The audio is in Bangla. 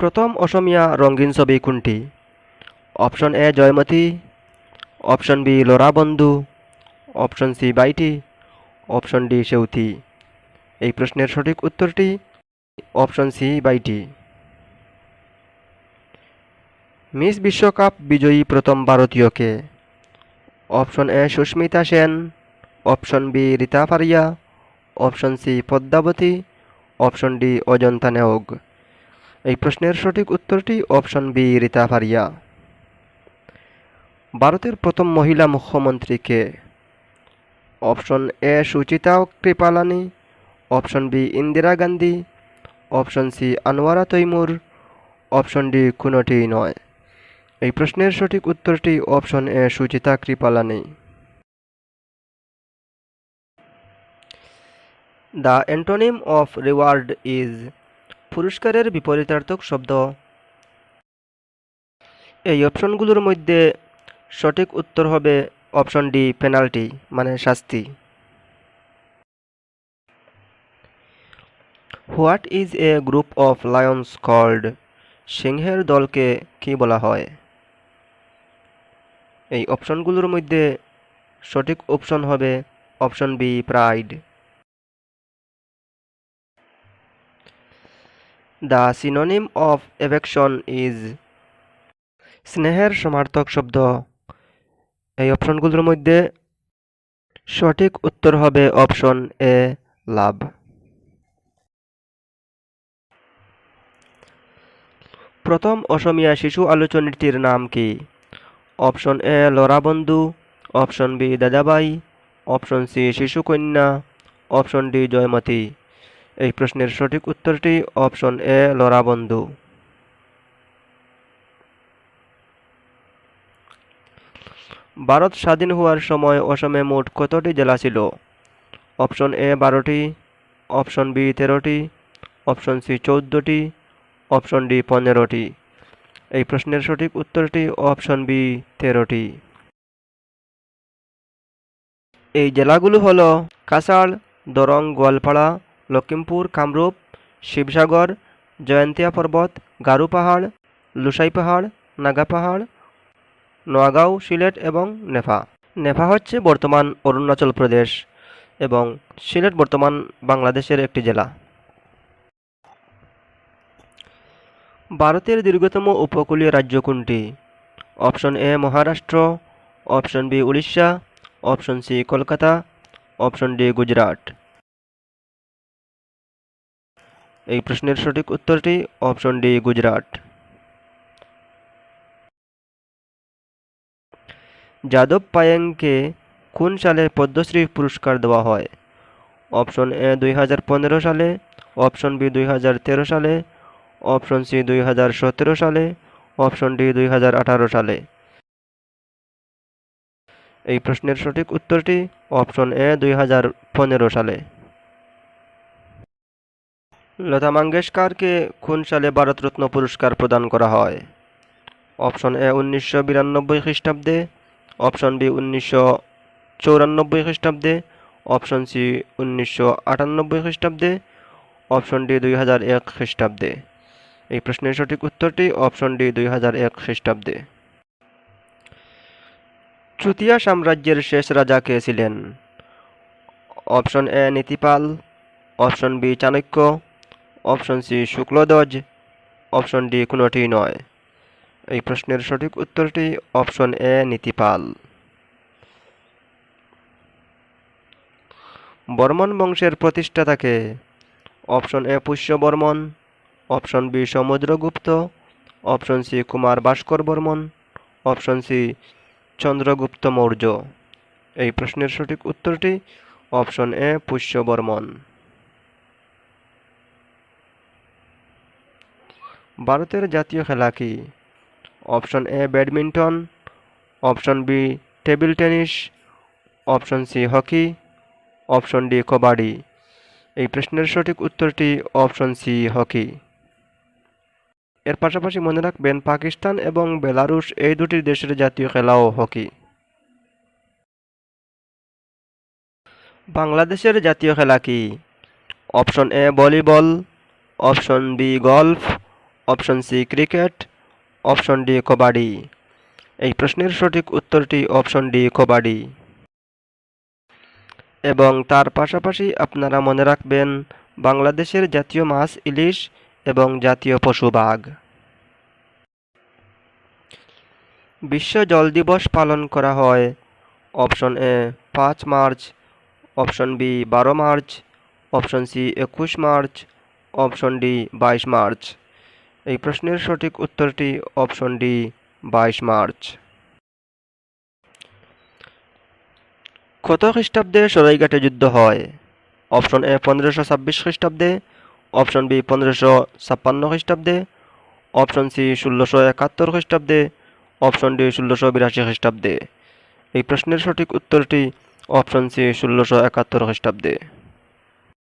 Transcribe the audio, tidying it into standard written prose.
প্রথম অসমীয়া রঙিন ছবি কোনটি? Option A Joymoti, option B Lora বন্ধু, option C Baiti, option D Seuti. এই প্রশ্নের সঠিক উত্তরটি অপশন সি বাইটি। মিস বিশ্বকাপ বিজয়ী প্রথম ভারতীয় কে? Option A Sushmita Sen, option B Rita Faria, option C Padmavati, option D Ajanta Neog. এই প্রশ্নের সঠিক উত্তরটি অপশন বি রীতা ফারিয়া। ভারতের প্রথম মহিলা মুখ্যমন্ত্রী কে? Option A Sucheta Kripalani, option B Indira Gandhi, option C Anowara Taimur, option D কোনোটিই নয়। এই প্রশ্নের সঠিক উত্তরটি option A Sucheta Kripalani. The antonym of reward is. পুরস্কারের বিপরীতার্থক শব্দ। এই অপশনগুলোর মধ্যে সঠিক উত্তর হবে অপশন ডি পেনাল্টি মানে শাস্তি। What is a group of lions called? সিংহের দলকে কি বলা হয়? এই অপশনগুলোর মধ্যে সঠিক অপশন হবে option B pride. The synonym of affection is. স্নেহের সমার্থক শব্দ। এই অপশনগুলোর মধ্যে সঠিক উত্তর হবে অপশন এ লাভ। প্রথম অসমীয়া শিশু আলোচনীটির নাম কি? অপশন এ লরা বন্ধু, option B Dadabai, option C Shishukanya, option D Joymoti. এই প্রশ্নের সঠিক উত্তরটি অপশন এ লরা বন্ধু। ভারত স্বাধীন হওয়ার সময় অসমে মোট কতটি জেলা ছিল? অপশন এ 12টি, অপশন বি 13টি, অপশন সি 14টি, অপশন ডি 15টি। এই প্রশ্নের সঠিক উত্তরটি অপশন বি 13টি। এই জেলাগুলো হল কাছাড়, দরং, গোয়ালপাড়া, লখিমপুর, কামরূপ, শিবসাগর, জয়ন্তিয়া পর্বত, গারো পাহাড়, লুসাই পাহাড়, নাগা পাহাড়, নোয়াগাঁও, সিলেট এবং নেফা। নেফা হচ্ছে বর্তমান অরুণাচল প্রদেশ এবং সিলেট বর্তমান বাংলাদেশের একটি জেলা। ভারতের দীর্ঘতম উপকূলীয় রাজ্য কোনটি? Option A Maharashtra, option B Orissa, option C Kolkata, option D Gujarat. এই প্রশ্নের সঠিক উত্তরটি অপশন ডি গুজরাট। যাদব পায়েংকে কোন সালে পদ্মশ্রী পুরস্কার দেওয়া হয়? অপশন এ 2015 সালে, অপশন বি 2013 সালে, অপশন সি 2017 সালে, অপশন ডি 2018 সালে। এই প্রশ্নের সঠিক উত্তরটি অপশন এ 2015 সালে। লতা মঙ্গেশকরকে কোন সালে ভারতরত্ন পুরস্কার প্রদান করা হয়? অপশন এ 1992 খ্রিস্টাব্দে, অপশন বি 1994 খ্রিস্টাব্দে, অপশন সি 1998 খ্রিস্টাব্দে, অপশন ডি 2001 খ্রিস্টাব্দে। এই প্রশ্নের সঠিক উত্তরটি অপশন ডি 2001 খ্রিস্টাব্দে। চুতিয়া সাম্রাজ্যের শেষ রাজা কে ছিলেন? Option A Nitipal, option B Chanakya, option C Shukladhwaj, option D কোনোটি নয়। এই প্রশ্নের সঠিক উত্তরটি অপশন এ নীতিপাল। বর্মন বংশের প্রতিষ্ঠাতা কে? Option A Pushya Varman, option B Samudragupta, option C Kumar Bhaskar Varman, option C Chandragupta Maurya. এই প্রশ্নের সঠিক উত্তরটি অপশন এ পুষ্য বর্মন। ভারতের জাতীয় খেলা কি? Option A badminton, option B table tennis, option C hockey, option D kabaddi. এই প্রশ্নের সঠিক উত্তরটি অপশন সি হকি। এর পাশাপাশি মনে রাখবেন পাকিস্তান এবং বেলারুশ এই দুটি দেশের জাতীয় খেলাও হকি। বাংলাদেশের জাতীয় খেলা কি? Option A volleyball, option B golf, option C cricket, option D kabaddi. এই প্রশ্নের সঠিক উত্তরটি অপশন ডি কবাডি। এবং তার পাশাপাশি আপনারা মনে রাখবেন বাংলাদেশের জাতীয় মাছ ইলিশ এবং জাতীয় পশু বাঘ। বিশ্ব জল দিবস পালন করা হয় option A 5 March, option B 12 March, option C 21 March, option D 22 March. এই প্রশ্নের সঠিক উত্তরটি অপশন ডি 22 মার্চ। কত খ্রিস্টাব্দে সরাইঘাটে যুদ্ধ হয়? অপশন এ 1526 খ্রিস্টাব্দে, অপশন বি 1556 খ্রিস্টাব্দে, অপশন সি 1671 খ্রিস্টাব্দে, অপশন ডি 1682 খ্রিস্টাব্দে। এই প্রশ্নের সঠিক উত্তরটি অপশন সি 1671 খ্রিস্টাব্দে।